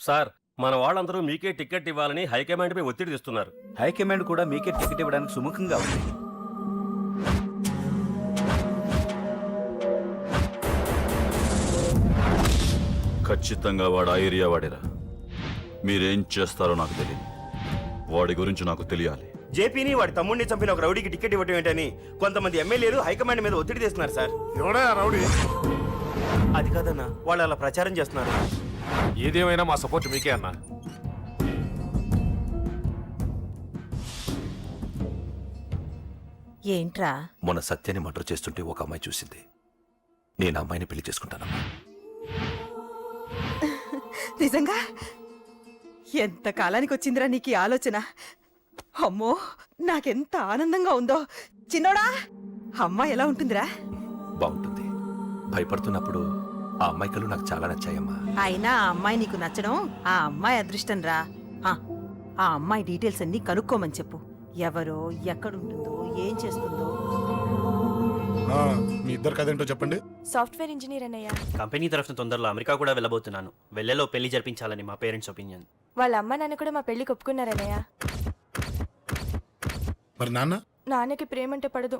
Sir మన వాళ్ళందరూ మీకే టికెట్ ఇవ్వాలని హైకమాండ్ పై ఒత్తిడి తెస్తున్నారు. హైకమాండ్ కూడా మీకే టికెట్ ఇవ్వడానికి సుముఖంగా ఉంది. ఖచ్చితంగా వాడు ఆ ఏరియా వాడేరా. మీరేం చేస్తారో నాకు తెలియదు. వాడి గురించి నాకు తెలియాలి. జేపీని వాడి తమ్ముడిని చంపిన ఒక రౌడీకి టికెట్ ఇవ్వటం ఏంటని కొంతమంది ఎమ్మెల్యేలు హైకమాండ్ మీద ఒత్తిడి తెస్తున్నారు సార్. ఎవడా రౌడీ? అది కాదన్నా, వాళ్ళు అలా ప్రచారం చేస్తున్నారు. ఏదేమైనా మా సపోర్ట్ మీకే అన్నా. ఏంట్రా? మొన్న సత్యాన్ని మర్డర్ చేస్తుంటే ఒక అమ్మాయి చూసింది. నేను అమ్మాయిని పెళ్లి చేసుకుంటానమ్మా. నిజంగా? ఎంత కాలానికి వచ్చిందిరా నీకు ఈ ఆలోచన? అమ్మో, నాకెంత ఆనందంగా ఉందో. చిన్నోడా, అమ్మాయి ఎలా ఉంటుందిరా? బాగుంటుంది. భయపడుతున్నప్పుడు ఆ అమ్మాయి కళ్ళు నాకు చాలా నచ్చాయమ్మా. అయినా ఆ అమ్మాయి నీకు నచ్చడం ఆ అమ్మాయి అదృష్టం రా. ఆ అమ్మాయి డీటెయిల్స్ అన్ని కనుక్కోమని చెప్పు. ఎవరో, ఎక్కడుంటుందో, ఏం చేస్తుందో. మీ ఇద్దరు కదేంటో చెప్పండి. సాఫ్ట్వేర్ ఇంజనీర్ అన్నయ్య. కంపెనీ తరఫున తొందరలో అమెరికా కూడా వెళ్ళబోతున్నాను. వెళ్ళేలో పెళ్లి జరిపించాలని మా పేరెంట్స్ ఒపీనియన్. వాళ్ళ అమ్మ నాన్న కూడా మా పెళ్లికి ఒప్పుకున్నారన్నయ్య. మరి నాన్న? నాన్నకి ప్రేమ అంటే పడదు,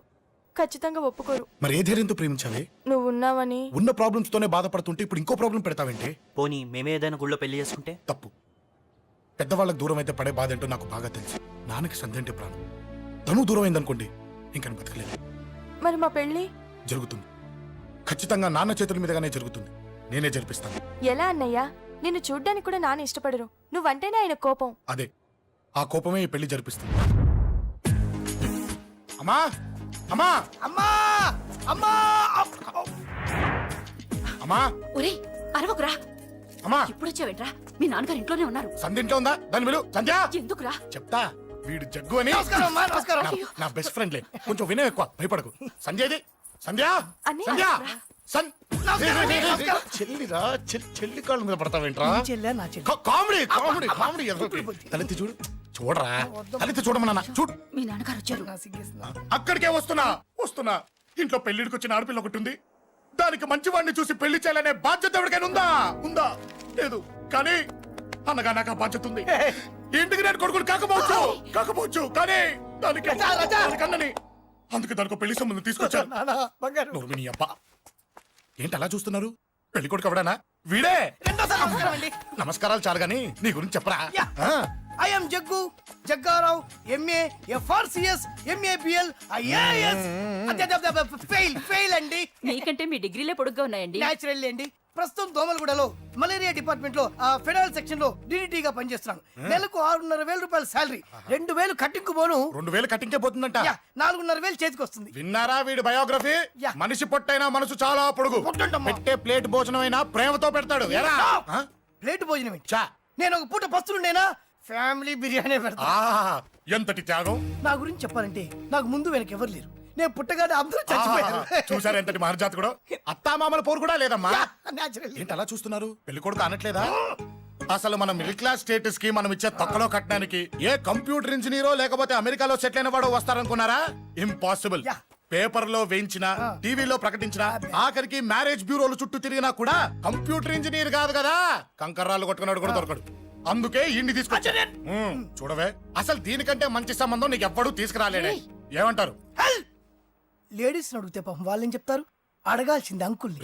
ఖచ్చితంగా ఒప్పుకోరు. మరి ఏ ధైర్యంతో ప్రేమించాలి? నువ్వు ఉన్నావని. ఉన్న ప్రాబ్లమ్స్ తోనే బాధపడుతుంటే ఇప్పుడు ఇంకో ప్రాబ్లం పెడతావేంటి? పోనీ మేమే ఏదైనా గుళ్ళో పెళ్లి చేసుకుంటే? తప్పు. పెద్దవాళ్ళకి దూరం అయితే పడే బాధ ఏంటో నాకు బాగా తెలుసు. నాన్నకి సంధ్య అంటే ప్రాణం. తను దూరం అయిందనుకోండి, ఇంకా బతకలేదు. మరి మా పెళ్లి జరుగుతుంది. ఖచ్చితంగా నాన్న చేతుల మీదగానే జరుగుతుంది. నేనే జరిపిస్తాను. ఎలా అన్నయ్య? నిన్ను చూడ్డానికి కూడా నాన్న ఇష్టపడరు. నువ్వంటేనే ఆయన కోపం. అదే, ఆ కోపమే ఈ పెళ్లి జరిపిస్తుంది. అమ్మా, అమ్మా, అమ్మా, అమ్మా, అమ్మా, ఒరే అరవకురా. అమ్మా. ఇప్పుడు వచ్చావేంట్రా? మీ నాన్నగారు ఇంట్లోనే ఉన్నారు. సంధ్య ఇంట్లో ఉందా? దాని విలు. సంధ్య. ఎందుకురా? చెప్తా. వీడు జగ్గు అని నా బెస్ట్ ఫ్రెండ్లే. కొంచెం వినయం ఎక్కువ, భయపడకు. సంధ్యది. సంధ్య, సంధ్య, చెల్లిరా. చెల్లి కాళ్ళ మీద పడతావేంట్రా? Comedy comedy comedy. తలెత్తి చూడు. చూడరా, తలెత్తి చూడమన్నా. చూడు. మీ నాన్నగారు వచ్చారు. అక్కడికే వస్తున్నా వస్తున్నా. ఇంట్లో పెళ్లిడికి వచ్చిన ఆడపిల్ల ఒకటి ఉంది. దానికి మంచి వాడిని చూసి పెళ్లి చేయాలనే బాధ్యత ఎవరికైనా ఉందా? ఉందా? లేదు. కానీ అనగా నాకు ఆ బాధ్యత ఉంది. ఇంటికి నేను కొడుకుని కాకపోవచ్చు కానీ దానికి అన్నని. అందుకే దానికి పెళ్లి సంబంధం తీసుకొచ్చాను. నీ అబ్బా ఏంటి అలా చూస్తున్నారు? పెళ్లి కొడుకు ఎవడానా? వీడే. నమస్కారాలు చాలు గాని నీ గురించి చెప్పరా. I'm Jaggu Jaggarao, MA FRCS, MABL, IAS. Fail అండి. మీకంటే మీ డిగ్రీలే పొడుగ్గా ఉన్నాయండి. న్యాచురల్ అండి. ప్రస్తుతం దోమలగూడలో మలేరియా డిపార్ట్మెంట్ లో ఫెడరల్ సెక్షన్ లో డిడిటీ గా పనిచేస్తున్నాను. నెలకు 6,500 రూపాయల శాలరీ, 2,000 కట్టింగ్ పోను. 2,000 కట్టింకే పోతుందంట. 4,500 చేతికి వస్తుంది. విన్నారా వీడి బయోగ్రఫీ? మనిషి పొట్టైనా మనసు చాలా పొడుగు. పెట్టే ప్లేట్ భోజనం అయినా ప్రేమతో పెడతాడు. ప్లేట్ భోజనం ఏంటి? నేను ఒక పూట పస్తులుండేనా? ఫ్యామిలీ బిర్యానీ పెడతా. ఎంతటి త్యాగం! నా గురించి చెప్పాలంటే నాకు ముందు వెనక ఎవరు లేరు. నేను పుట్టగానే అందరూ చచ్చిపోయారు. చూసారు ఎంతటి మహర్జాత్ కూడా. అత్తామామల పోరు కూడా లేదమ్మా. ఏంటి అలా చూస్తున్నారు? పెళ్లి కొడుకు అనట్లేదా? అసలు మన మిడిల్ క్లాస్ స్టేటస్ కి మనం ఇచ్చే తక్కువలో కట్టడానికి ఏ కంప్యూటర్ ఇంజనీరో లేకపోతే అమెరికాలో సెటిల్ అయిన వాడు వస్తారనుకున్నారా? ఇంపాసిబుల్. పేపర్ లో వేయించిన, టీవీలో ప్రకటించిన, ఆఖరికి మ్యారేజ్ బ్యూరోలు చుట్టూ తిరిగినా కూడా కంప్యూటర్ ఇంజనీర్ కాదు కదా, కంకర్రాలు కొట్టుకున్నాడు కూడా దొరకడు. అందుకే ఇండి తీసుకొచ్చా. చూడవే, అసలు దీనికంటే మంచి సంబంధం నీకు ఎవ్వడూ తీసుకురాలేడే. ఏమంటారు? లేడీస్ అడిగితే పాపం వాళ్ళేం చెప్తారు? అడగాల్సింది అంకుల్.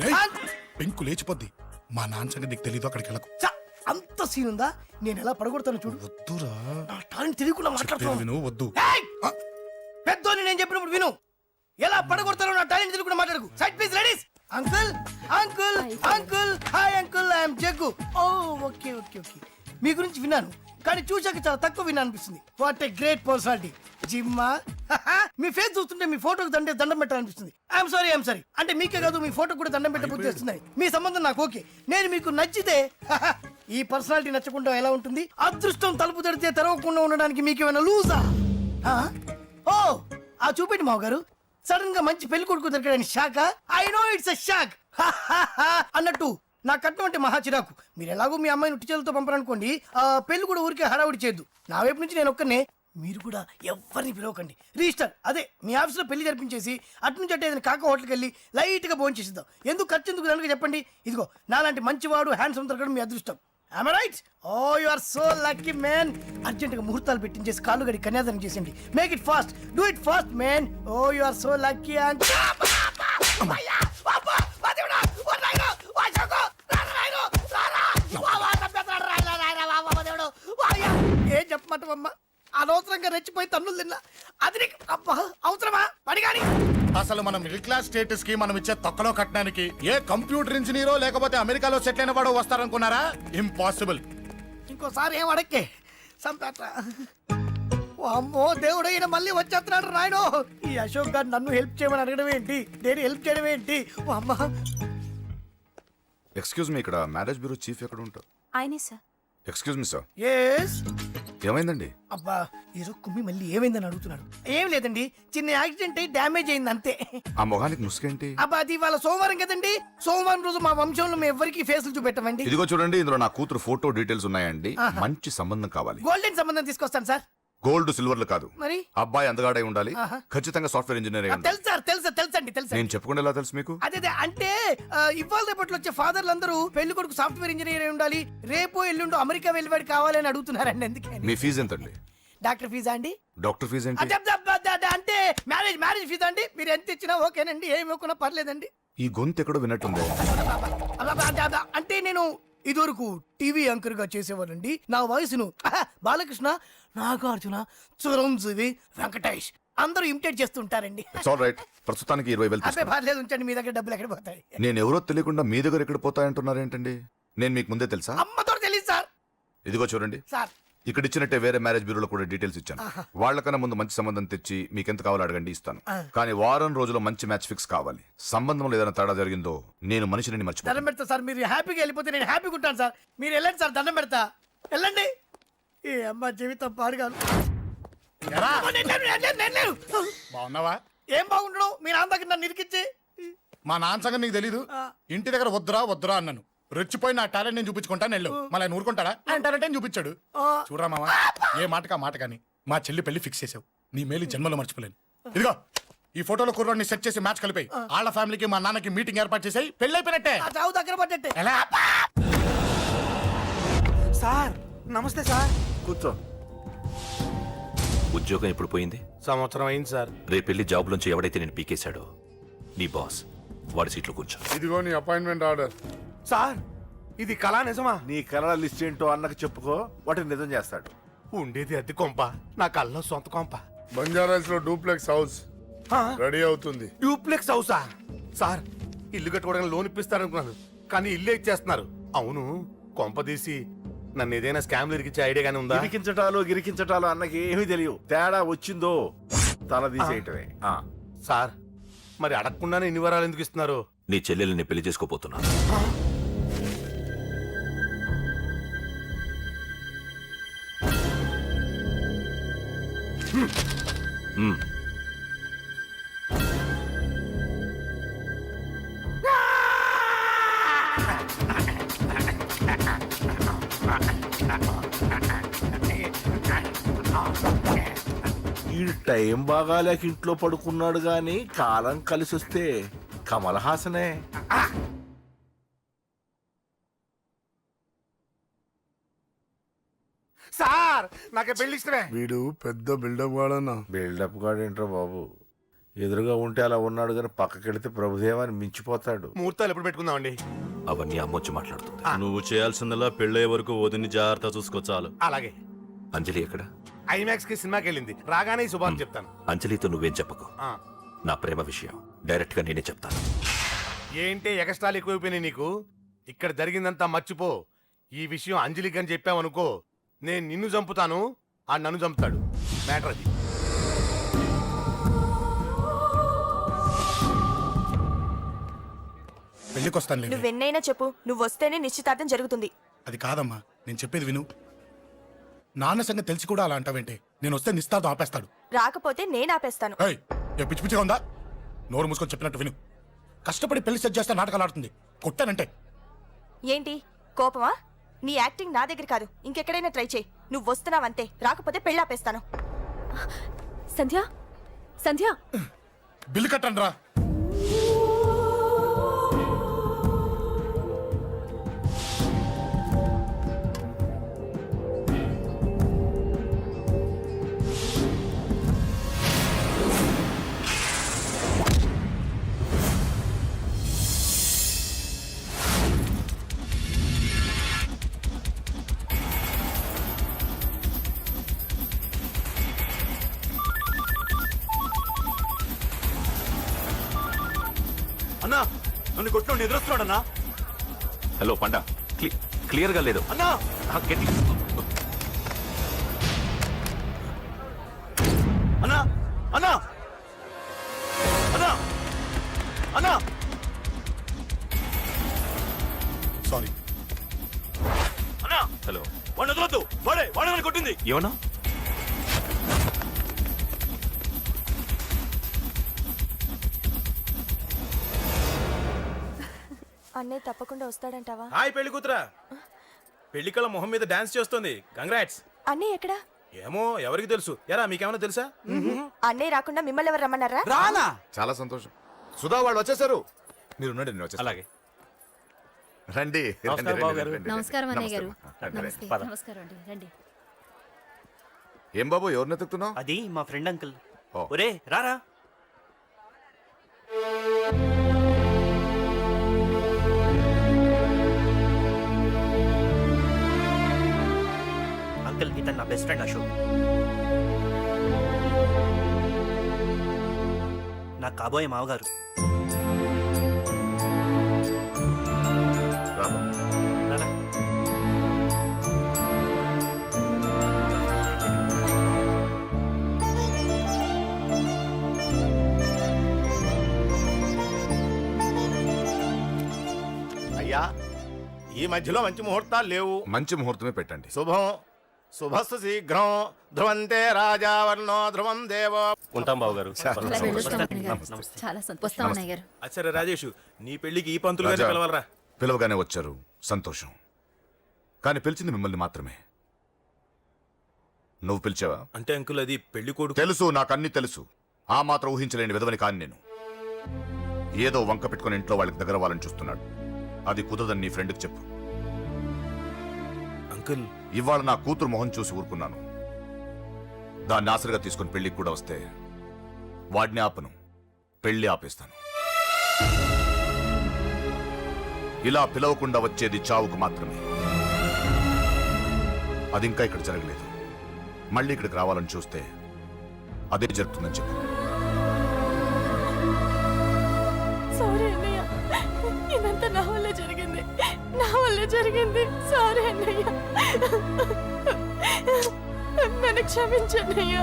పెంకు లేచిపోద్ది. మా నాన్న సంగతి నీకు తెలీదు. అక్కడికి వెళ్ళకు. అంత సీన్ ఉందా? నేను ఎలా పడగొడతాను చూడు. వద్దురా, నా టాలెంట్ తెలియకుండా మాట్లాడుతున్నాను. వద్దు. పెద్దోని నేను చెప్పినప్పుడు విను. ఎలా పడగొడతారో నా టాలెంట్ తెలియకుండా మాట్లాడకు. Side please ladies. Uncle uncle uncle. Hi uncle, I'm Jaggu. Oh okay okay okay. మీ గురించి విన్నాను కానీ చూశాక చాలా తక్కువ విన్నా అనిపిస్తుంది. What a great personality. జిమ్మా, మీ ఫేస్ చూస్తుంటే మీ ఫోటోకి దండం పెట్టాలనిపిస్తుంది. ఐఎమ్ సారీ అంటే మీకే కాదు, మీ ఫోటో కూడా దండం పెట్టబుద్ధి వస్తుంది. మీ సంబంధం నాకు ఓకే. నేను మీకు నచ్చితే ఈ పర్సనాలిటీ నచ్చకుండా ఎలా ఉంటుంది? అదృష్టం తలుపు తెరితే తెరవకుండా ఉండడానికి మీకేమైనా లూజా? ఓ ఆ చూపెట్టి మావ గారు. సడన్ గా మంచి పెళ్లి కొడుకు దొరికాడని shock. I know it's a shock అన్నట్టు నా కట్నం అంటే మహా చిరాకు. మీరు ఎలాగో మీ అమ్మాయిని ఉట్టిచేలతో పంపరనుకోండి, పెళ్లి కూడా ఊరికే హడావుడి చేయొద్దు. నా వైపు నుంచి నేను ఒక్కనే. మీరు కూడా ఎవరిని పిలవకండి. రిజిస్టర్ అదే మీ ఆఫీస్లో పెళ్లి జరిపించేసి అటు నుంచి అంటే ఏదైనా కాక హోటల్కి వెళ్ళి లైట్గా భోజనం చేసిద్దాం. ఎందుకు ఖర్చు ఎందుకు దానికి చెప్పండి. ఇదిగో నాలాంటి మంచివాడు హ్యాండ్సమ్ దొరకడం మీ అదృష్టం. Am I right? Oh, you are so lucky, man. అర్జెంటుగా ముహూర్తాలు పెట్టించేసి కాళ్ళు గడి కన్యాదానం చేసింది. Make it fast, do it fast, man. Oh you are so lucky. ఏం చెప్పమంటావమ్మా? అనవసరంగా రెచ్చిపోయి తన్నులు తిన్నా. అది నీకు అబ్బా అవసరమా? పడి కానీ అసలు మన మిడిల్ క్లాస్ స్టేటస్ కి మనం ఇచ్చే తొక్కలో కట్టడానికి ఏ కంప్యూటర్ ఇంజనీరో లేకపోతే అమెరికాలో సెటిల్ అయిన వాడు వస్తారనుకున్నారా? ఇంపాసిబుల్. ఇంకోసారి ఏం అడక్కే సంపేట. అమ్మో దేవుడు, ఈయన మళ్ళీ వచ్చేస్తున్నాడు రాయడు. ఈ అశోక్ గారు నన్ను హెల్ప్ చేయమని అడగడం ఏంటి, నేను హెల్ప్ చేయడం ఏంటి? ఓ అమ్మ. ఎక్స్క్యూజ్ మీ, ఇక్కడ మ్యారేజ్ బ్యూరో చీఫ్ ఎక్కడ ఉంటారు? ఆయనే sir. Excuse me sir, yes. ఏమైందండి? అబ్బా ఏదో కుమ్మి మళ్ళీ ఏమైందని అడుగుతున్నాడు. ఏం లేదండి, చిన్న యాక్సిడెంట్ అయి డ్యామేజ్ అయింది అంతే. ఆ మొహానికి ముసుకేంటి? అబ్బా అది ఇవాళ సోమవారం కదండి. సోమవారం రోజు మా వంశంలో మేము ఎవరికి ఫేసులు చూపెట్టమండి. ఇదిగో చూడండి, ఇందులో నా కూతురు ఫోటో డీటెయిల్స్ ఉన్నాయండి. మంచి సంబంధం కావాలి. గోల్డెన్ సంబంధం తీసుకొస్తాను సార్. గోల్డ్ సిల్వర్లు కాదు, మరి అబ్బాయి అందగాడై ఉండాలి. ఖచ్చితంగా సాఫ్ట్వేర్ ఇంజనీర్ అయి ఉండాలి. తెలుసు సార్, తెలుసండి తెలుసండి. నేను చెప్పకుండా ఎలా తెలుసు మీకు? అదే అంటే ఇవాళ రేపట్లో వచ్చే ఫాదర్లు అందరూ పెళ్లి కొడుకు సాఫ్ట్వేర్ ఇంజనీర్ అయి ఉండాలి, రేపు ఎల్లుండు అమెరికా వెళ్ళివాడు కావాలని అడుగుతున్నారండి. అందుకే మీ ఫీజు ఎంతండి? డాక్టర్ ఫీజా అండి? డాక్టర్ ఫీజు ఏంటి? అంటే మ్యారేజ్ ఫీజా అండి? మీరు ఎంత ఇచ్చినా ఓకేనండి, ఏమి ఇవ్వకున్నా పర్లేదండి. ఈ గొంతు ఎక్కడో విన్నట్టుంది. అంటే నేను ఇదివరకు టీవీ యాంకర్ గా చేసేవాడండి. నా వయసును బాలకృష్ణ, నాగార్జున, చిరంజీవి, వెంకటేష్ అందరూ ఇమిటేట్ చేస్తుంటారండి. It's all right. ప్రస్తుతానికి 20,000 అబ్బే తీసుకోండి. పర్లేదు, ఉంచండి. మీ దగ్గర డబ్బులు ఎక్కడ పోతాయి? నేను ఎవరో తెలియకుండా మీ దగ్గర ఎక్కడ పోతాయంటున్నారు ఏంటండి? నేను మీకు ముందే తెలుసా? అమ్మతో తెలియదు సార్. ఇదిగో చూడండి, సార్ ఇక్కడ ఇచ్చినట్టే వేరే మ్యారేజ్ బ్యూరోలో కూడా డీటెయిల్స్ ఇచ్చాను. వాళ్ళకన్నా ముందు మంచి సంబంధం తెచ్చి మీకు ఎంత కావాలో అడగండి, ఇస్తాను. కానీ వారం రోజుల్లో మంచి మ్యాచ్ ఫిక్స్ కావాలి. సంబంధంలో ఏదైనా తేడా జరిగిందో నేను మనిషిని మర్చిపోతాను. దండం పెడతా సార్. మీరు హ్యాపీగా వెళ్ళిపోతే నేను హ్యాపీగా ఉంటాను సార్. మీరు వెళ్ళండి సార్, దండం పెడతా. వెళ్ళండి. ఈ అమ్మ జీవితం పాడుగాను. ఎరా, నేను లేను. బాగున్నావా? ఏం బాగుండడం? మీ నాన్న దగ్గర నన్ను ఇరికిచ్చి. మా నాన్న సంగతి నీకు తెలీదు. ఇంటి దగ్గర వద్దురా అన్నాను. రెచ్చిపోయి నా టాలెంట్ నేను చూపించుకుంటాను వెళ్ళు. మళ్ళీ ఆయన ఊరుకుంటాడా? ఆయన టాలెంట్ అని చూపించాడు. చూడరా మామ, ఏ మాటకా మాట కానీ మా చెల్లి పెళ్లి ఫిక్స్ చేసావు. నీ మేలు జన్మలో మర్చిపోలేను. ఇదిగో ఈ ఫోటోలో కుర్రాడిని సెట్ చేసి మ్యాచ్ కలిపాయి. వాళ్ళ ఫ్యామిలీకి మా నాన్నకి మీటింగ్ ఏర్పాటు చేసాయి. పెళ్లి అయిపోయినట్టే. ఆ చావు దగ్గర పడ్డట్టే. ఎలా? సార్ నమస్తే సార్. కూర్చో. ఉద్యోగం ఎప్పుడు పోయింది? సంవత్సరం అయింది సార్. రేపెళ్ళి జాబ్ నుంచి ఎవడైతే నేను పీకేశాడో నీ బాస్ వాడి సీట్లో కూర్చో. ఇదిగో నీ అపాయింట్మెంట్ ఆర్డర్. సార్ ఇది కళా నిజమా? నీ కళల లిస్ట్ ఏంటో అన్నకు చెప్పుకో, వాటిని నిజం చేస్తాడు. ఉండేది అద్దె కొంప, నా కళ్ళలో సొంత కొంప. బంజారాస్ లో డూప్లెక్స్ హౌస్ రెడీ అవుతుంది. డూప్లెక్స్ హౌసా? సార్ ఇల్లు కట్టుకోవడానికి లోన్ ఇప్పిస్తారనుకున్నాను, కానీ ఇల్లే ఇచ్చేస్తున్నారు. అవును, కొంప తీసి నన్ను ఏదైనా స్కామ్ ఇరికించే ఐడియా గానీ ఉందా? గిరికించటాలు అన్నకి ఏమీ తెలియవు. తేడా వచ్చిందో తల తీసేయటమే. సార్ మరి అడగకుండానే ఇన్ని వరాలు ఎందుకు ఇస్తున్నారు? నీ చెల్లెల్ని పెళ్లి చేసుకోపోతున్నా. ఈ టైం బాగాలేక ఇంట్లో పడుకున్నాడు గాని కాలం కలిసి వస్తే కమల్ హాసనే. సార్ నాకే పెళ్లి ఇష్టమే. వీడు పెద్ద బిల్డప్ వాడన్నా. బిల్డప్ గాడేంట్రా బాబు, ఎదురుగా ఉంటే అలా ఉన్నాడు కానీ పక్కకెడితే ప్రభుదేవాన్ని మించిపోతాడు. ముహూర్తాలు ఎప్పుడు పెట్టుకుందామండి? అవన్నీ అమ్మొచ్చి మాట్లాడుతుంది. నువ్వు చేయాల్సిందల్లా పెళ్ళయ్యే వరకు వదిని జాగ్రత్త చూసుకో చాలు. అలాగే. అంజలి ఎక్కడ? ఐమాక్స్ కి సినిమాకి వెళ్ళింది, రాగానే ఈ శుభాన్ని చెప్తాను. అంజలితో నువ్వేం చెప్పకు. నా ప్రేమ విషయం డైరెక్ట్ గా నేనే చెప్తాను. ఏంటి ఎగస్ట్రాలు ఎక్కువైపోయినాయి నీకు? ఇక్కడ జరిగిందంతా మర్చిపో. ఈ విషయం అంజలికి అని చెప్పావనుకో, నేను నిన్ను చంపుతాను, ఆ నన్ను చంపుతాడు. మ్యాటర్ అది. పెళ్లికి వస్తాను. నువ్వెన్నైనా చెప్పు, నువ్వు వస్తేనే నిశ్చితార్థం జరుగుతుంది. అది కాదమ్మా, నేను చెప్పేది విను. నాన్న సంగతి తెలిసి కూడా అలా అంటావేంటి? నేను వస్తే నిస్తాతో ఆపేస్తాడు. రాకపోతే నేను ఆపేస్తాను. ఏయ్, ఏ పిచ్చి పిచ్చిగా ఉందా? నోరు మూసుకొని చెప్పినట్టు విను. కష్టపడి పెళ్లి సెట్ చేస్తే నాటకాలు ఆడుతుంది. కొట్టానంటే ఏంటి కోపమా? నీ యాక్టింగ్ నా దగ్గర కాదు, ఇంకెక్కడైనా ట్రై చేయి. నువ్వు వస్తున్నావంతే, రాకపోతే పెళ్ళాపేస్తాను. సంధ్య, సంధ్య, బిల్లు కట్టండి రా. అన్నా నన్ను కొట్టిన నిద్రస్తున్నాడన్నా. హలో పండ, క్లియర్గా లేదు అన్నా గట్టి. అన్నా అన్నా అన్నా అన్నా సారీ. అన్నా హలో, వాడిని వదలొద్దు. వాడే నన్ను కొట్టింది. ఏమన్నా? అన్నయ్య తప్పకుండా వస్తాడంటావా? హాయ్ పెళ్లి కూతురా. పెళ్లి కళ మొహం మీద డాన్స్ చేస్తుంది. కంగ్రాట్స్. అన్నయ్య ఎక్కడా? ఏమో ఎవరికి తెలుసు. ఎరా మీకేమైనా తెలుసా? అన్నయ్య రాకుండా మిమ్మల్ని ఎవరు రమ్మన్నారా? రానా? చాలా సంతోషం. సుధా వాళ్ళు వచ్చేసారు. మీరు ఉండండి, నేను వచ్చేస్తాను. అలాగే. రండి నమస్కారం బాబు గారు. నమస్కారం అన్నయ్య గారు. రండి, రండి. నమస్తే. నమస్కారం అండి, రండి. ఏం బాబు ఎవరిని ఎత్తుకుతున్నావు? అది మా ఫ్రెండ్ అంకుల్. ఓ. ఒరే రారా. అంకుల్, ఇతను నా బెస్ట్ ఫ్రెండ్ అశోక్. నా కాబోయే మావగారు. రా బాబు. రారా. అయ్యా, ఈ మధ్యలో మంచి ముహూర్తాలు లేవు. మంచి ముహూర్తమే పెట్టండి. శుభం శుభస్సు శీఘ్రం ధ్రువంతే రాజావర్ణో ధ్రువం దేవో. ఉంటాం బాబు గారు. వెళ్ళొస్తాం అన్నయ్య గారు. చాలా వస్తాం అన్నయ్య గారు. అచ్చరే రాజేష్, నీ పెళ్లికి ఈ పంతులు గారిని రాజా, పిలవాలరా. పిలవగానే వచ్చారు, సంతోషం. కానీ పిలిచింది మిమ్మల్ని మాత్రమే. నువ్వు పిలిచావా? అంటే అంకుల్ అది పెళ్లి కొడుకు. తెలుసు, నాకన్నీ తెలుసు. ఆ మాత్రం ఊహించలేని విధవని కాని నేను. ఏదో వంక పెట్టుకుని ఇంట్లో వాళ్ళకి దగ్గర వాళ్ళని చూస్తున్నాడు. అది కుదరదని నీ ఫ్రెండ్కి చెప్పు. అంకుల్ ఇవాళ నా కూతురు మొహం చూసి ఊరుకున్నాను. దాన్ని ఆసరిగా తీసుకుని పెళ్లికి కూడా వస్తే వాడిని ఆపను, పెళ్లి ఆపేస్తాను. ఇలా పిలవకుండా వచ్చేది చావుకు మాత్రమే. అది ఇంకా ఇక్కడ జరగలేదు. మళ్ళీ ఇక్కడికి రావాలని చూస్తే అదే జరుగుతుందని చెప్పు. సారీ అన్నయ్య, ఇదంతా నా వల్ల జరిగింది. నా వల్ల జరిగింది. సారీ అన్నయ్య, నన్ను క్షమించన్నయ్య.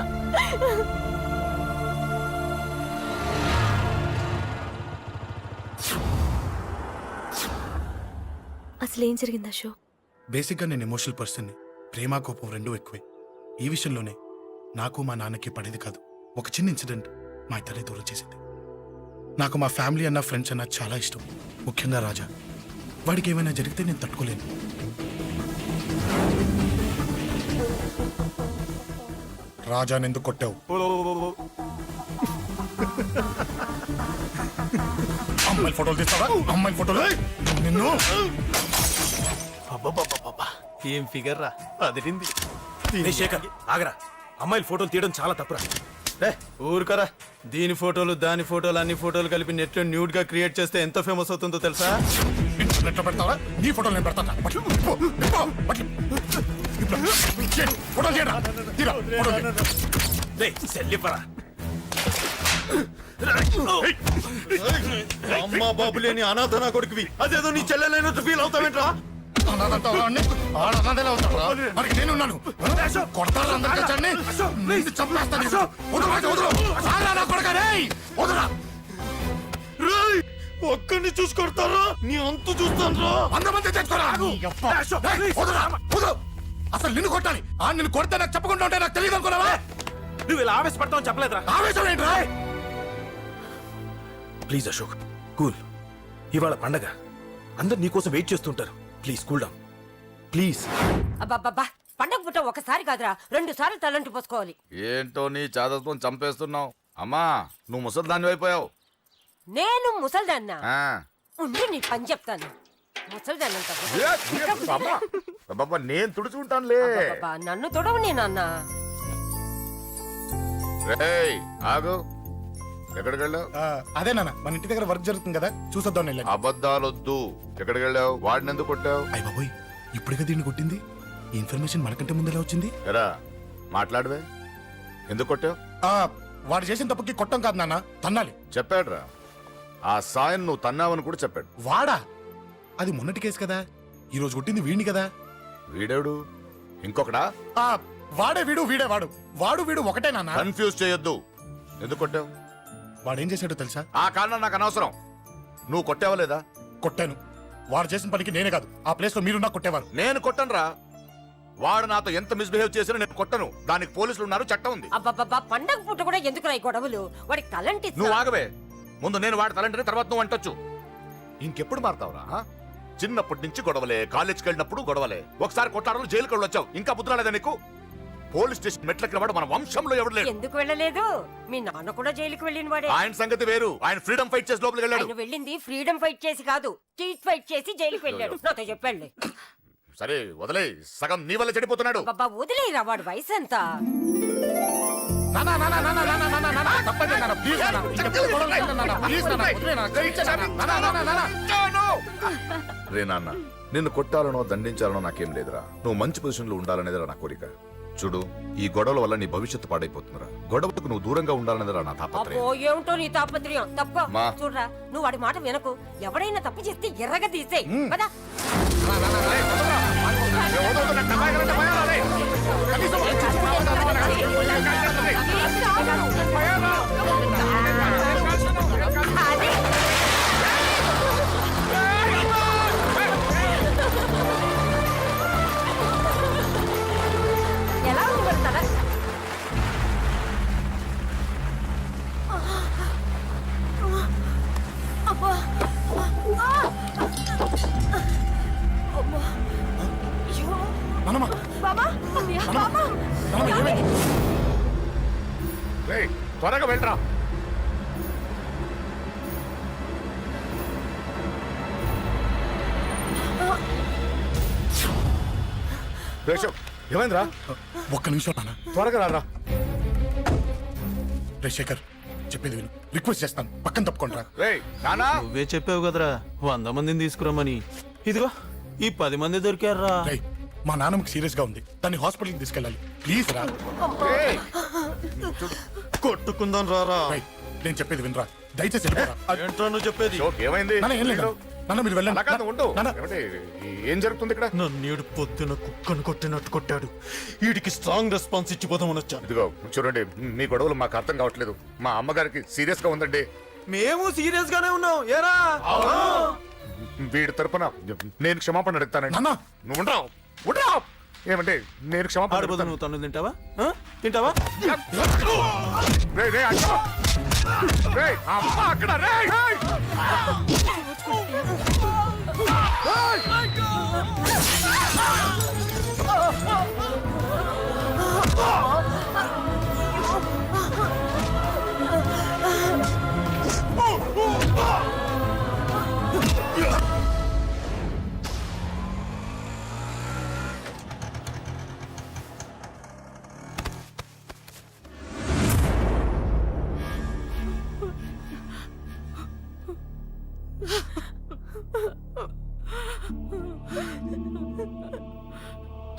అసలు ఏం జరిగింది అశోక్? బేసిక్గా నేను ఎమోషనల్ పర్సన్ని. ప్రేమ కోపం రెండూ ఎక్కువే. ఈ విషయంలోనే నాకు మా నాన్నకి పడేది కాదు. ఒక చిన్న ఇన్సిడెంట్ మా ఇద్దరిని దూరం చేసింది. నాకు మా ఫ్యామిలీ అన్న ఫ్రెండ్స్ అన్న చాలా ఇష్టం, ముఖ్యంగా రాజా. వాడికి ఏమైనా జరిగితే నేను తట్టుకోలేను. రాజాని ఎందుకు కొట్టావు? అమ్మాయిల ఫోటోలు తీస్తావా? అమ్మాయిల ఫోటోలు నిన్ను. ఏం ఫిగర్ రా, అదిరింది. శేఖర్ ఆగరా, అమ్మాయిల ఫోటోలు తీయడం చాలా తప్పురా. ఊరుకరా, దీని ఫోటోలు దాని ఫోటోలు అన్ని ఫోటోలు కలిపి నెట్ లో న్యూడ్ గా క్రియేట్ చేస్తే ఎంత ఫేమస్ అవుతుందో తెలుసా? ఇంటర్నెట్ లో పెడతావా? నీ ఫోటోలు నేను పెడతా. అమ్మా బాబు లేని అనాథ నా కొడుకువి, అదేదో నీ చెల్లెలైనట్టు ఫీల్ అవుతావేంట్రా? నేనున్నాను. కొడతారు అందరికీ. చంపేస్తాను. ఒక్కడిని చూసి కొడతారా? నీ అంతు చూస్తాను. అంతమంది తెచ్చుకోరా. అసలు నిన్ను కొట్టాలి. నిన్ను కొడితే నాకు చెప్పకుండా ఉంటే నాకు తెలియదు అనుకున్నావా? నువ్వు ఇలా ఆవేశపడతావు చెప్పలేదురా. ఆవేశం ఏంట్రా? Please Ashok, cool. ఇవాళ పండగ, అందరు నీకోసం వెయిట్ చేస్తుంటారు. Please cool down, please. అబ్బబ్బబ్బా, పండగ పుట్ట ఒకసారి కాదురా, 2 సార్లు తలంటి పోసుకోవాలి. ఏంటో నీ చాదత్వం చంపేస్తున్నావు. అమ్మా, నువ్వు ముసలి దాన్ని అయిపోయావు. నేను ముసల్దాన్నా ఉండి నీ పని చెప్తాను. ముసల్దాన్నంత నేను తుడుచుకుంటానులే. నన్ను తొడవు నేనన్నా. రేయ్, ఆగు. ఎక్కడికి వెళ్ళావు? అదే నాన్న, మన ఇంటి దగ్గర వర్క్ జరుగుతుంది కదా, చూసొద్దాం. అబద్ధాలొద్దు. ఎక్కడికి వెళ్ళావు? వాడిని ఎందుకు కొట్టావు? అయ్య బాబోయ్, ఇప్పుడుగా దీన్ని కొట్టింది. ఈ ఇన్ఫర్మేషన్ మనకంటే ముందు ఎలా వచ్చింది? ఎరా మాట్లాడవే, ఎందుకు కొట్టావు? వాడు చేసిన తప్పుకి కొట్టం కాదు నాన్న, తన్నాలి. చెప్పాడురా, ఆ సాయం నువ్వు తన్నావని కూడా చెప్పాడు. వాడా? అది మొన్నటి కేసు కదా, ఈ రోజు కొట్టింది వీడిని కదా. వీడేడు ఇంకొకడా? ఆ వాడే వీడు, వీడే వాడు. వాడు వీడు ఒకటే నాన్న. కన్ఫ్యూజ్ చేయొద్దు. ఎందుకు కొట్టావు? వాడేం చేశాడో తెలుసా? ఆ కారణం నాకు అనవసరం. నువ్వు కొట్టావా లేదా? కొట్టాను. వాడు చేసిన పనికి నేనే కాదు, ఆ ప్లేస్ లో మీరున్నా కొట్టేవారు. నేను కొట్టనురా. వాడు నాతో ఎంత మిస్బిహేవ్ చేసినా నేను కొట్టను. దానికి పోలీసులు ఉన్నారు, చట్టం ఉంది. అబ్బబ్బబ్బా, పండగ పూట కూడా ఎందుకు రాయి గొడవలు? వాడికి తలంటి నువ్వు ఆగవే. ముందు నేను వాడి తలంటే తర్వాత నువ్వు అంటొచ్చు. ఇంకెప్పుడు మారుతావురా? చిన్నప్పటి నుంచి గొడవలే, కాలేజ్కి వెళ్ళినప్పుడు గొడవలే. ఒకసారి కొట్టాడలు జైలుకి వచ్చావు, ఇంకా బుద్ధి రాలేదా నీకు? పోలీస్ స్టేషన్ మెట్లకి వాడు మన వంశంలో ఎవడు లేడు. ఎందుకు వెళ్ళలేదు? మీ నాన్న కూడా జైలుకి వెళ్ళిన వాడే. ఆయన సంగతి వేరు. ఆయన ఫ్రీడమ్ ఫైట్ చేసి లోపలికి వెళ్ళాడు. ఆయన వెళ్ళింది ఫ్రీడమ్ ఫైట్ చేసి కాదు, స్ట్రీట్ ఫైట్ చేసి జైలుకి వెళ్ళాడు. నాతో చెప్పండి. సరే వదిలే, సగం నీ వల్ల చెడిపోతున్నాడు. బాబా వదిలేరా, వాడు వయసు ఎంత? నానా నానా నానా నానా నానా నానా తప్పండి నాన్న, ప్లీజ్ నాన్న. ఇంకెప్పుడు గొడవలు చేయకండి నాన్న, ప్లీజ్ నాన్న, వదిలే నాన్న, క్షమించండి నాన్న. నానా నానా నానా. రే నాన్న, నిన్ను కొట్టాలనో దండించాలనో నాకేం లేదురా. నువ్వు మంచి పొజిషన్ లో ఉండాలనేదిరా నా కోరిక. చూడు, ఈ గొడవల వల్ల నీ భవిష్యత్తు పాడైపోతుందిరా. గొడవకు నువ్వు దూరంగా ఉండాలనేదిరా నా తాపత్రయం. అబ్బో, ఏమిటో నీ తాపత్రయం. తప్ప మా. చూడరా, నువ్వు వాడి మాట వినకు. ఎవడైనా తప్పు చేస్తే ఎర్రగా తీసేయ్ కదా. ఎలా ఉంది మరి తల? అబ్బా. నానమ్మ, బాబా బాబా నానమ్మ ఏమైంది? రేయ్, త్వరగా వెళ్ళరా. రేషవ్, ఏమైందిరా? ఒక్క నిమిషం నాన్న. త్వరగా రారా. రే శేఖర్, చెప్పేది విను, రిక్వెస్ట్ చేస్తాను, పక్కన తప్పుకుంటారా. రేయ్ నానా, నువ్వే చెప్పావు కదరా 100 మందిని తీసుకురమ్మని. ఇదిగో ఈ 10 మంది దొరికారా. రే, మా నాన్నకి సీరియస్ గా ఉంది, దాన్ని హాస్పిటల్కి తీసుకెళ్ళాలి, ప్లీజ్ రా. రేయ్, కొట్టుకుందాం రారా. రేయ్, నేను చెప్పేది వినరా, దయచేసి వెళ్ళిపోరా. ఏంట్రా నువ్వు చెప్పేది? షోక్ ఏమైంది? నాన్న ఏం లేదు నాన్న, మీరు వెళ్ళండి. అలా కాదు, ఉండు. నాన్న, ఏమంటే, ఏం జరుగుతుంది ఇక్కడ? నన్నేడు పొద్దున కుక్కను కొట్టినట్టు కొట్టాడు. వీడికి స్ట్రాంగ్ రెస్పాన్స్ ఇచ్చిపోదామని వచ్చాను. ఇదిగో చూడండి, మీ గొడవలు మాకు అర్థం కావట్లేదు. మా అమ్మగారికి సీరియస్ గా ఉందండి. మేము సీరియస్ గానే ఉన్నాం. ఏరా వీడి తరపున నేను క్షమాపణ అడుగుతానండి. నాన్న. నువ్వు ఉండరావు, ఉండరావు. ఏమంటే నేను క్షమాపణ ఆడిపోతా. అడుగుతాను. నువ్వు తను తింటావా? తింటావా? రేయ్, రేయ్, అక్కడ. రేయ్, అమ్మ అక్కడ. రేయ్, రేయ్.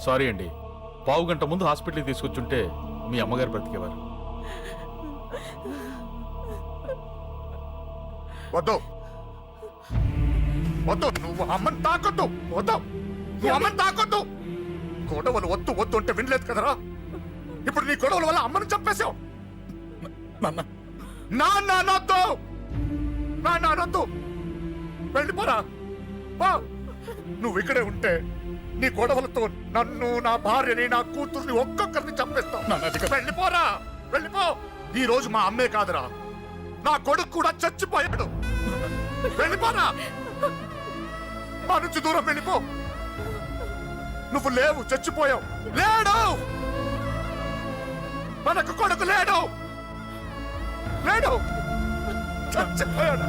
సారీ అండి, పావు గంట ముందు హాస్పిటల్కి తీసుకొచ్చుంటే మీ అమ్మగారు బ్రతికేవారు. వద్దు వద్దు, నువ్వు అమ్మని తాకొద్దు. వద్దు, నువ్వు అమ్మని తాకొద్దు. గొడవలు వద్దు వద్దు అంటే వినలేదు కదరా. ఇప్పుడు నీ గొడవల వల్ల అమ్మని చంపేశావు. నాన్న, నాన్నొద్దు, నాన్నొద్దు, వెళ్ళిపోరా. పో. నువ్వు ఇక్కడే ఉంటే నీ గొడవలతో నన్ను, నా భార్యని, నా కూతుర్ని ఒక్కొక్కరిని చంపేస్తావు. నాన్న, అది కాదు. వెళ్ళిపోరా, వెళ్ళిపో. ఈ రోజు మా అమ్మే కాదురా, నా కొడుకు కూడా చచ్చిపోయాడు. వెళ్ళిపోరా, మా నుంచి దూరం వెళ్ళిపో. నువ్వు లేవు, చచ్చిపోయావు. లేడు, మనకు కొడుకు లేడు, లేడు, చచ్చిపోయాడు.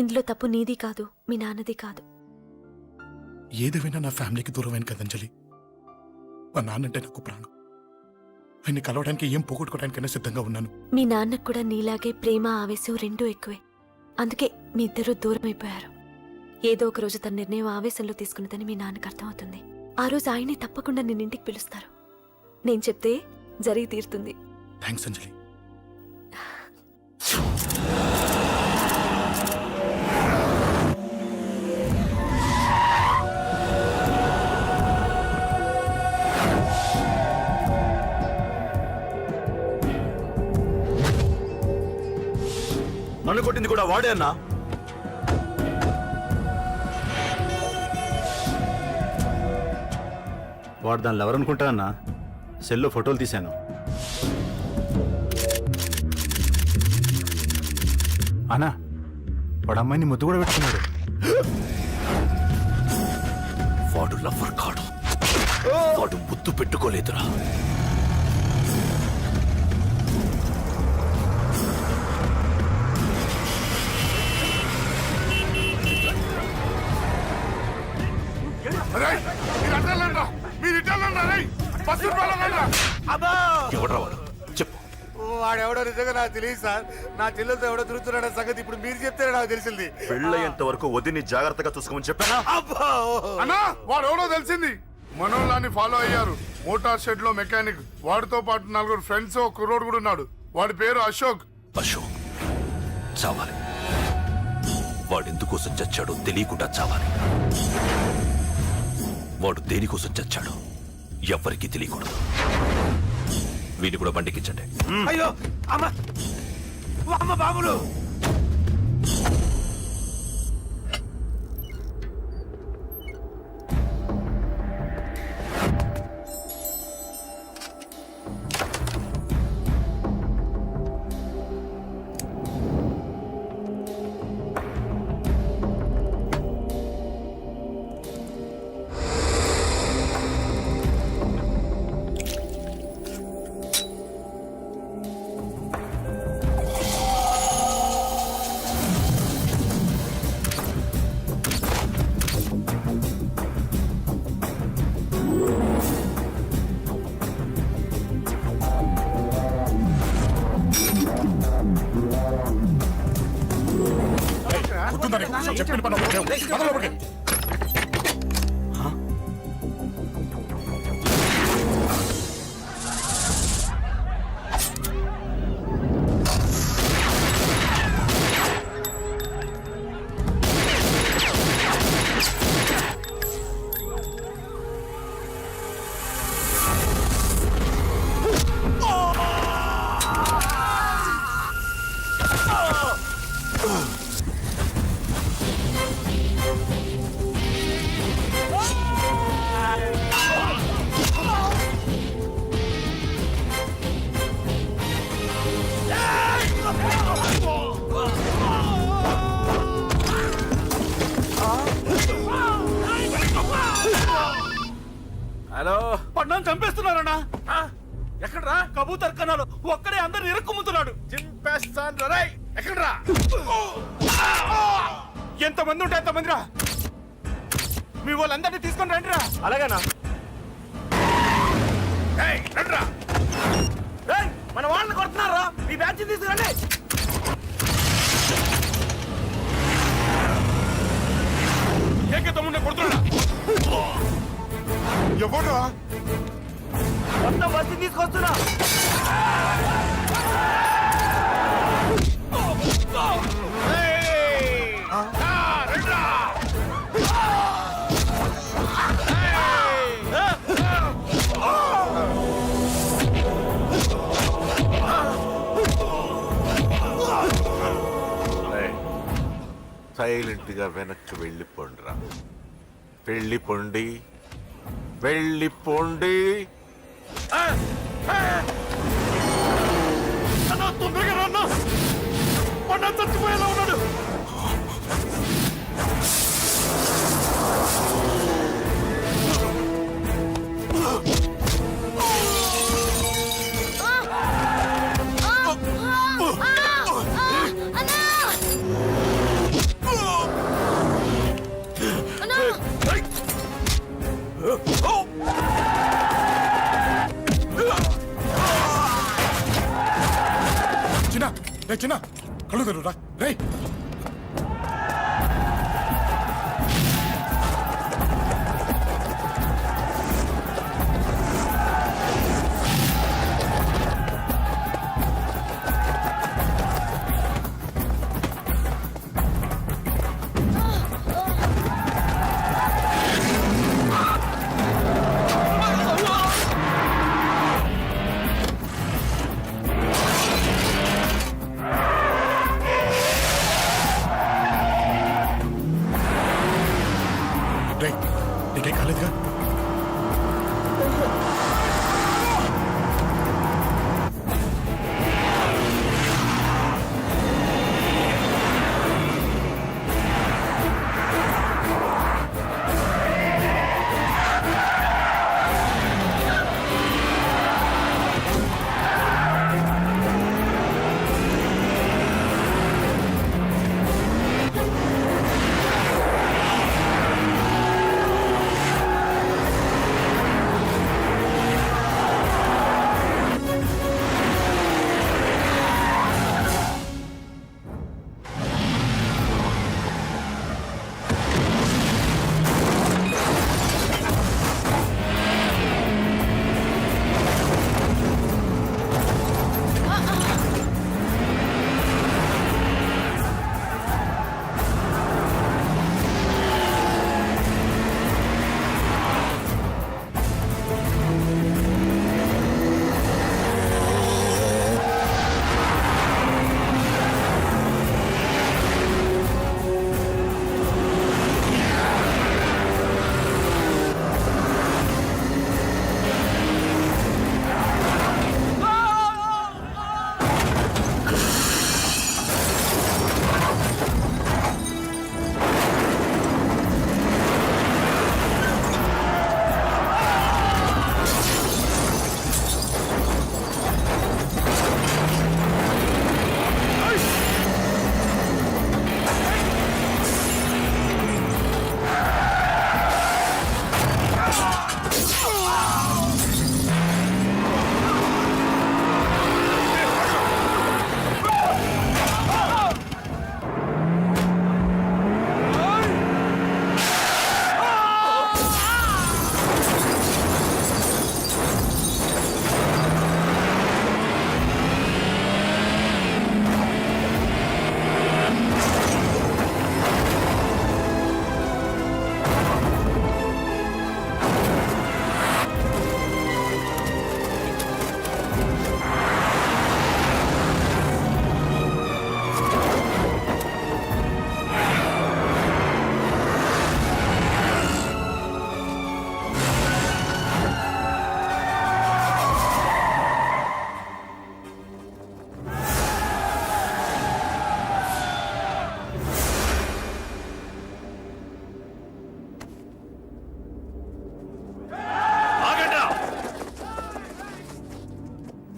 ఇందులో తప్పు నీది కాదు, మీ నాన్నది కాదు. ఏదేమైనా నా ఫ్యామిలీకి దూరమైన కదంజలి. మా నాన్నంటే నాకు ప్రాణం. ఆయన్ని కలవడానికి ఏం పోగొట్టుకోవడానికైనా సిద్ధంగా ఉన్నాను. మీ నాన్నకు కూడా నీలాగే ప్రేమ, ఆవేశం రెండూ ఎక్కువే. అందుకే మీ ఇద్దరూ దూరం అయిపోయారు. ఏదో ఒక రోజు తన నిర్ణయం ఆవేశంలో తీసుకున్నదని మీ నాన్నకు అర్థమవుతుంది. ఆ రోజు ఆయనే తప్పకుండా నిన్నింటికి పిలుస్తారు. నేను చెప్తే జరిగి తీరుతుంది. థ్యాంక్స్ అంజలి. కొట్టింది కూడా వాడే అన్నా. వాడు దానిలో ఎవరనుకుంటా అన్న సెల్లో ఫోటోలు తీశాను. అన్నా వాడు అమ్మాయిని ముద్దు కూడా పెట్టుకున్నాడు. వాడు లవ్వర్ కాడు, వాడు ముద్దు పెట్టుకోలేదురా. ఎవడ్రా వాడు చెప్పు. వాడెవడో నిజంగా నాకు తెలియదు సార్. నా చెల్లెలతో ఎవడో తిరుగుతున్నాడ సంగతి ఇప్పుడు మీరు చెప్తేనే నాకు తెలిసింది. పెళ్ళయ్యేంత వరకు వదిని జాగ్రత్తగా చూసుకోమని చెప్పానా? అన్నా వాడు ఎవడో తెలిసింది. మనోళ్ళని ఫాలో అయ్యారు. మోటార్ షెడ్ లో మెకానిక్, వాడితో పాటు 4 ఫ్రెండ్స్, ఒక కుర్రోడు కూడా ఉన్నాడు. వాడి పేరు అశోక్. అశోక్ చావాలి. వాడెందుకోసం చచ్చాడో తెలియకుండా చావాలి. వాడు దేనికోసం చచ్చాడో ఎవ్వరికీ తెలియకూడదు. వీడిని కూడా బండికించండి. అయ్యో అమ్మ అమ్మ బాబులు. చెప్పిన పని లోపలికి. హలో, పడ్డాను చంపేస్తున్నారన్నా. ఎక్కడ్రా? కబూతర్ కన్నాలు ఒక్కడే అందరిని ఇరుక్కుమ్ముతున్నాడు. చింపేస్తాను రా. ఎక్కడ్రా? ఎంతమంది ఉంటే అంతమంది రా. మీ వాళ్ళందరినీ తీసుకొని రండి రా. అలాగేనా? మన వాళ్ళని కొడుతున్నారా? ఈ బ్యాచ్ తీసుకురండి. ఏకతమ్ముడిని కొడుతున్నా. ఎవడ్రా? మొత్తం బస్సు తీసుకొస్తున్నా. సైలెంట్ గా వెనక్కి వెళ్ళిపోండిరా. వెళ్ళిపోండి, వెళ్ళిపోండి. తొందరగా రన్నా. మొన్న చచ్చిపోయేలా ఉన్నాడు. చిన్న కళ్ళు తెరురా రే. నీకేం కాలేదుగా?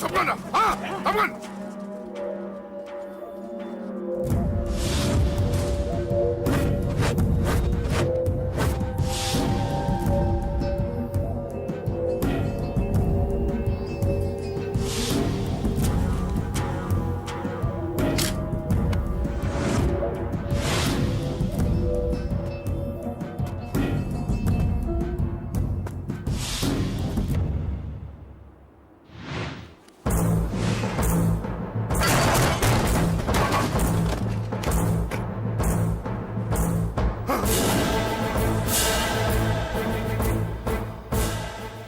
తప్పకుండా తప్పకుండా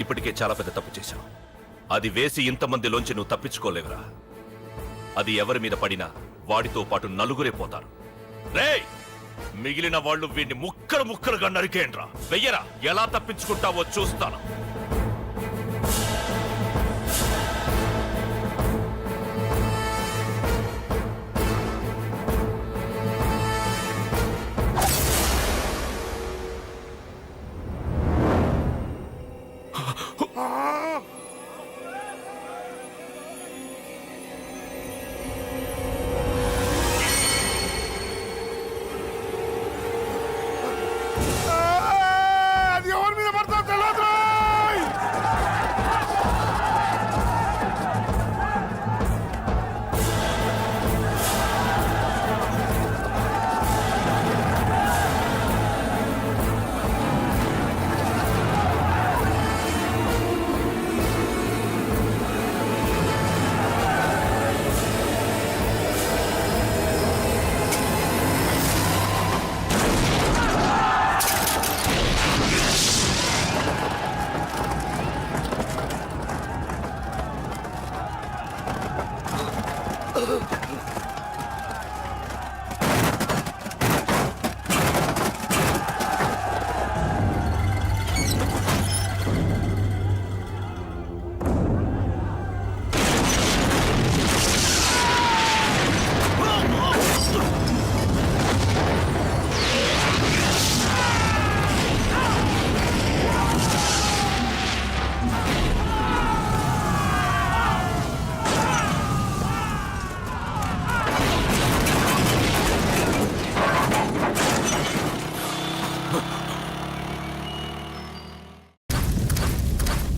ఇప్పటికే చాలా పెద్ద తప్పు చేశావు. అది వేసి ఇంతమందిలోంచి నువ్వు తప్పించుకోలేవురా. అది ఎవరి మీద పడినా వాడితో పాటు నలుగురే పోతారు. రేయ్, మిగిలిన వాళ్ళు వీడిని ముక్కలు ముక్కలుగా నరికేయండ్రా. వెయ్యరా, ఎలా తప్పించుకుంటావో చూస్తాను.